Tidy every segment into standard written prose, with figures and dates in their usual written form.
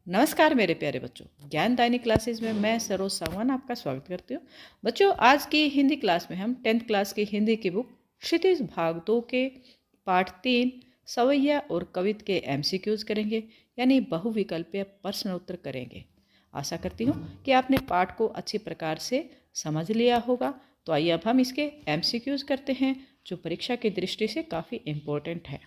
नमस्कार मेरे प्यारे बच्चों। ज्ञानदायिनी क्लासेस में मैं सरोज सावंत आपका स्वागत करती हूँ। बच्चों, आज की हिंदी क्लास में हम 10th क्लास की हिंदी की बुक क्षितिज भाग 2 के पाठ 3 सवैया और कवित के एमसीक्यूज करेंगे, यानी बहुविकल्पीय प्रश्न उत्तर करेंगे। आशा करती हूँ कि आपने पाठ को अच्छी प्रकार से समझ लिया होगा। तो आइए अब हम इसके एमसीक्यूज करते हैं, जो परीक्षा की दृष्टि से काफ़ी इम्पोर्टेंट है।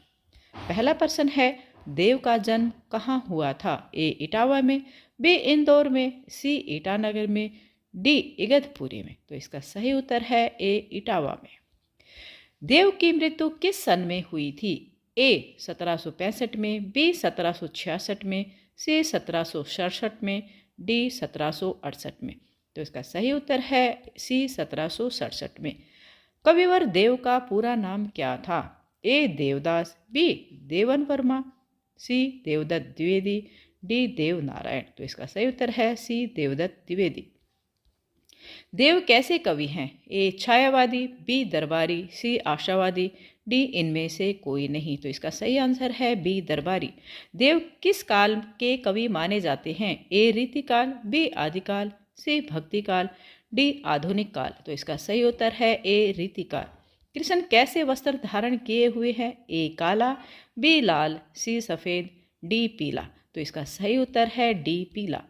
पहला प्रश्न है, देव का जन्म कहाँ हुआ था? ए इटावा में, बी इंदौर में, सी ईटानगर में, डी इगतपुरी में। तो इसका सही उत्तर है ए इटावा में। देव की मृत्यु किस सन में हुई थी? ए 1765 में, बी 1766 में, सी 1767 में, डी 1768 में। तो इसका सही उत्तर है सी 1767 में। कविवर देव का पूरा नाम क्या था? ए देवदास, बी देवन वर्मा, सी देवदत्त द्विवेदी, डी देव नारायण। तो इसका सही उत्तर है सी देवदत्त द्विवेदी। देव कैसे कवि हैं? ए छायावादी, बी दरबारी, सी आशावादी, डी इनमें से कोई नहीं। तो इसका सही आंसर है बी दरबारी। देव किस काल के कवि माने जाते हैं? ए रीतिकाल, बी आदिकाल, सी भक्तिकाल, डी आधुनिक काल। तो इसका सही उत्तर है ए रीतिकाल। कृष्ण कैसे वस्त्र धारण किए हुए हैं? ए काला, बी लाल, सी सफ़ेद, डी पीला। तो इसका सही उत्तर है डी पीला।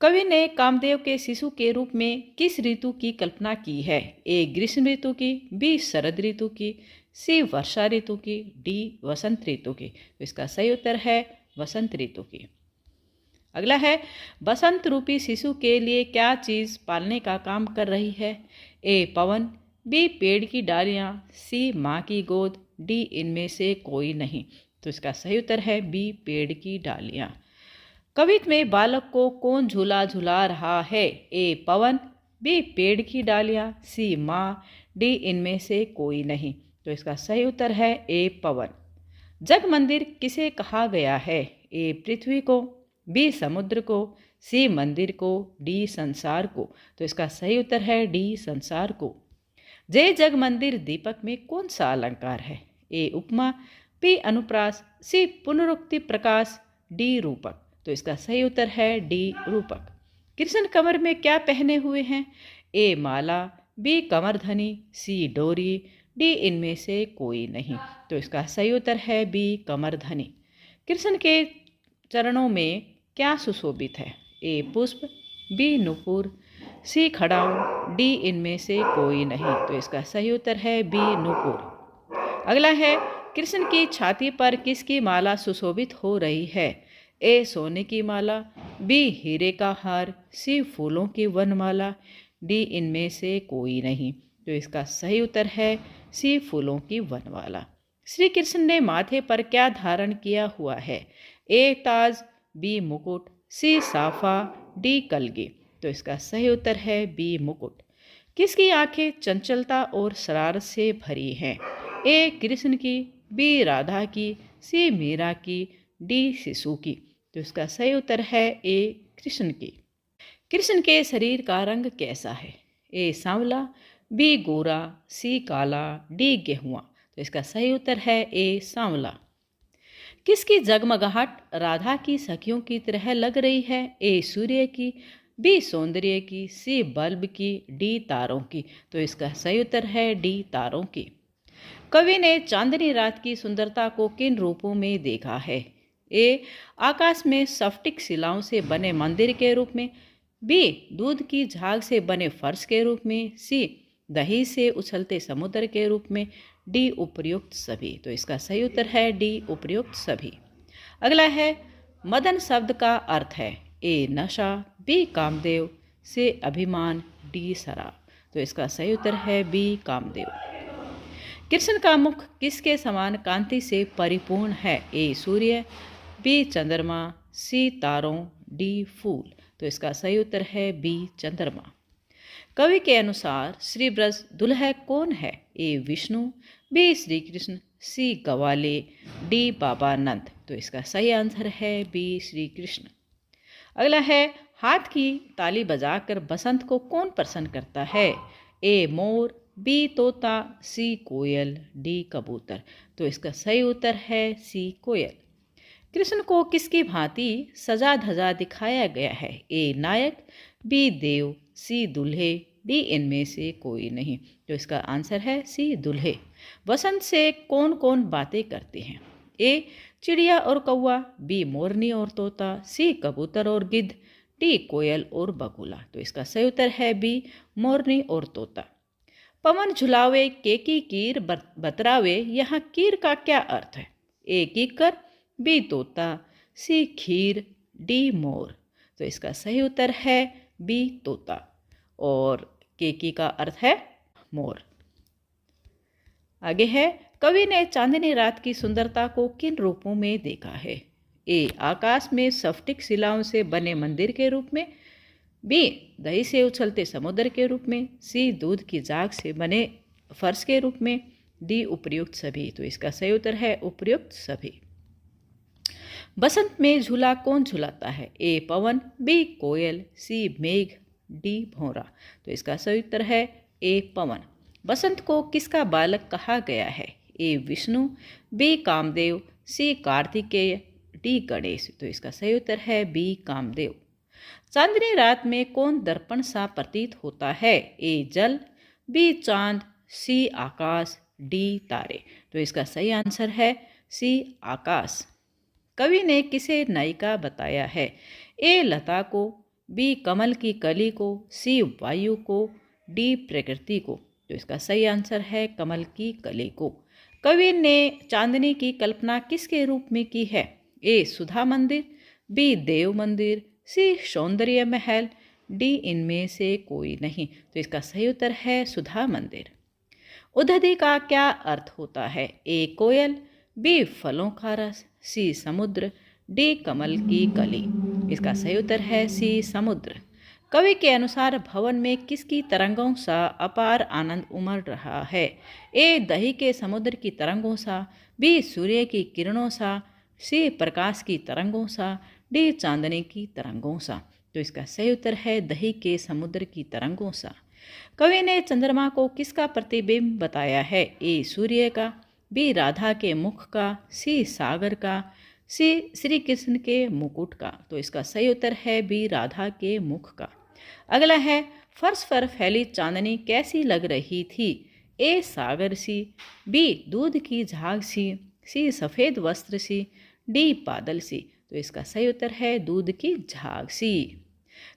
कवि ने कामदेव के शिशु के रूप में किस ऋतु की कल्पना की है? ए ग्रीष्म ऋतु की, बी शरद ऋतु की, सी वर्षा ऋतु की, डी वसंत ऋतु की। तो इसका सही उत्तर है वसंत ऋतु की। अगला है, बसंत रूपी शिशु के लिए क्या चीज़ पालने का काम कर रही है? ए पवन, बी पेड़ की डालियाँ, सी माँ की गोद, डी इनमें से कोई नहीं। तो इसका सही उत्तर है बी पेड़ की डालियाँ। कवित में बालक को कौन झूला झुला रहा है? ए पवन, बी पेड़ की डालियाँ, सी माँ, डी इनमें से कोई नहीं। तो इसका सही उत्तर है ए पवन। जग मंदिर किसे कहा गया है? ए पृथ्वी को, बी समुद्र को, सी मंदिर को, डी संसार को। तो इसका सही उत्तर है डी संसार को। जय जग मंदिर दीपक में कौन सा अलंकार है? ए उपमा, बी अनुप्रास, सी पुनरुक्ति प्रकाश, डी रूपक। तो इसका सही उत्तर है डी रूपक। कृष्ण कमर में क्या पहने हुए हैं? ए माला, बी कमरधनी, सी डोरी, डी इनमें से कोई नहीं। तो इसका सही उत्तर है बी कमरधनी। कृष्ण के चरणों में क्या सुशोभित है? ए पुष्प, बी नुपुर, सी खड़ाऊ, डी इनमें से कोई नहीं। तो इसका सही उत्तर है बी नुपुर। अगला है, कृष्ण की छाती पर किसकी माला सुशोभित हो रही है? ए सोने की माला, बी हीरे का हार, सी फूलों की वनमाला, डी इनमें से कोई नहीं। तो इसका सही उत्तर है सी फूलों की वनमाला। श्री कृष्ण ने माथे पर क्या धारण किया हुआ है? ए ताज, बी मुकुट, सी साफा, डी कलगी। तो इसका सही उत्तर है बी मुकुट। किसकी आंखें चंचलता और शरारत से भरी हैं? ए कृष्ण की, बी राधा की, सी मीरा की, डी शिशु की। तो इसका सही उत्तर है ए कृष्ण की। कृष्ण के शरीर का रंग कैसा है? ए सांवला, बी गोरा, सी काला, डी गेहुआ। तो इसका सही उत्तर है ए सांवला। किसकी जगमगाहट राधा की सखियों की तरह लग रही है? ए सूर्य की, बी सौंदर्य की, सी बल्ब की, डी तारों की। तो इसका सही उत्तर है डी तारों की। कवि ने चांदनी रात की सुंदरता को किन रूपों में देखा है? ए आकाश में स्फटिक शिलाओं से बने मंदिर के रूप में, बी दूध की झाग से बने फर्श के रूप में, सी दही से उछलते समुद्र के रूप में, डी उपर्युक्त सभी। तो इसका सही उत्तर है डी उपर्युक्त सभी। अगला है, मदन शब्द का अर्थ है? ए नशा, बी कामदेव, से अभिमान, डी शराब। तो इसका सही उत्तर है बी कामदेव। कृष्ण का मुख किसके समान कांति से परिपूर्ण है? ए सूर्य, बी चंद्रमा, सी तारों, डी फूल। तो इसका सही उत्तर है बी चंद्रमा। कवि के अनुसार श्री ब्रज दुल्हा कौन है? ए विष्णु, बी श्री कृष्ण, सी गवाले, डी बाबा नंद। तो इसका सही आंसर है बी श्री कृष्ण। अगला है, हाथ की ताली बजाकर बसंत को कौन प्रसन्न करता है? ए मोर, बी तोता, सी कोयल, डी कबूतर। तो इसका सही उत्तर है सी कोयल। कृष्ण को किसकी भांति सजा धजा दिखाया गया है? ए नायक, बी देव, सी दूल्हे, डी इनमें से कोई नहीं। तो इसका आंसर है सी दूल्हे। वसंत से कौन कौन बातें करते हैं? ए चिड़िया और कौवा, बी मोरनी और तोता, सी कबूतर और गिद्ध, डी कोयल और बगुला। तो इसका सही उत्तर है बी मोरनी और तोता। पवन झुलावे केकी कीर बतरावे, यहाँ कीर का क्या अर्थ है? ए कीकर, बी तोता, सी खीर, डी मोर। तो इसका सही उत्तर है बी तोता और केकी का अर्थ है मोर। आगे है, कवि ने चांदनी रात की सुंदरता को किन रूपों में देखा है? ए आकाश में स्फटिक शिलाओं से बने मंदिर के रूप में, बी दही से उछलते समुद्र के रूप में, सी दूध की जाग से बने फर्श के रूप में, डी उपर्युक्त सभी। तो इसका सही उत्तर है उपर्युक्त सभी। बसंत में झूला कौन झुलाता है? ए पवन, बी कोयल, सी मेघ, डी भौरा। तो इसका सही उत्तर है ए पवन। बसंत को किसका बालक कहा गया है? ए विष्णु, बी कामदेव, सी कार्तिकेय, डी गणेश। तो इसका सही उत्तर है बी कामदेव। चांदनी रात में कौन दर्पण सा प्रतीत होता है? ए जल, बी चांद, सी आकाश, डी तारे। तो इसका सही आंसर है सी आकाश। कवि ने किसे नायिका बताया है? ए लता को, बी कमल की कली को, सी वायु को, डी प्रकृति को। तो इसका सही आंसर है कमल की कली को। कवि ने चांदनी की कल्पना किसके रूप में की है? ए सुधा मंदिर, बी देव मंदिर, सी सौंदर्य महल, डी इनमें से कोई नहीं। तो इसका सही उत्तर है सुधा मंदिर। उदधि का क्या अर्थ होता है? ए कोयल, बी फलों का रस, सी समुद्र, डी कमल की कली। इसका सही उत्तर है सी समुद्र। कवि के अनुसार भवन में किसकी तरंगों सा अपार आनंद उमड़ रहा है? ए दही के समुद्र की तरंगों सा, बी सूर्य की किरणों सा, सी प्रकाश की तरंगों सा, डी चांदनी की तरंगों सा। तो इसका सही उत्तर है दही के समुद्र की तरंगों सा। कवि ने चंद्रमा को किसका प्रतिबिंब बताया है? ए सूर्य का, बी राधा के मुख का, सी सागर का, सी श्री कृष्ण के मुकुट का। तो इसका सही उत्तर है बी राधा के मुख का। अगला है, फर्श पर फैली चांदनी कैसी लग रही थी? ए सागर सी, बी दूध की झाग सी सफ़ेद वस्त्र सी, डी बादल सी। तो इसका सही उत्तर है दूध की झाग सी।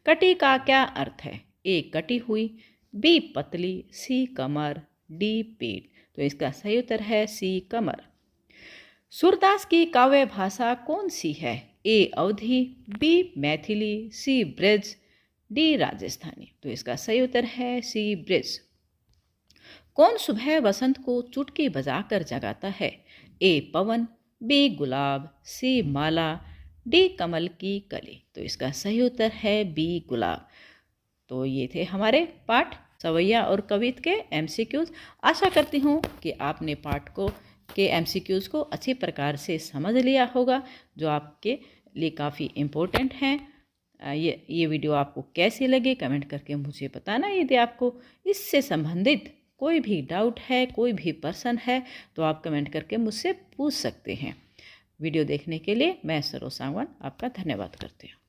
कटी का क्या अर्थ है? ए कटी हुई, बी पतली, सी कमर, डी पेट। तो इसका सही उत्तर है सी कमर। सूरदास की काव्य भाषा कौन सी है? ए अवधी, बी मैथिली, सी ब्रज, डी राजस्थानी। तो इसका सही उत्तर है सी ब्रज। कौन सुबह बसंत को चुटकी बजाकर जगाता है? ए पवन, बी गुलाब, सी माला, डी कमल की कली। तो इसका सही उत्तर है बी गुलाब। तो ये थे हमारे पाठ सवैया और कवित के एमसीक्यूज। आशा करती हूँ कि आपने पाठ को के एमसीक्यूज को अच्छी प्रकार से समझ लिया होगा, जो आपके लिए काफ़ी इम्पोर्टेंट हैं। ये वीडियो आपको कैसी लगी कमेंट करके मुझे बताना। यदि आपको इससे संबंधित कोई भी डाउट है, कोई भी प्रश्न है, तो आप कमेंट करके मुझसे पूछ सकते हैं। वीडियो देखने के लिए मैं सरोज सांगवान आपका धन्यवाद करती हूँ।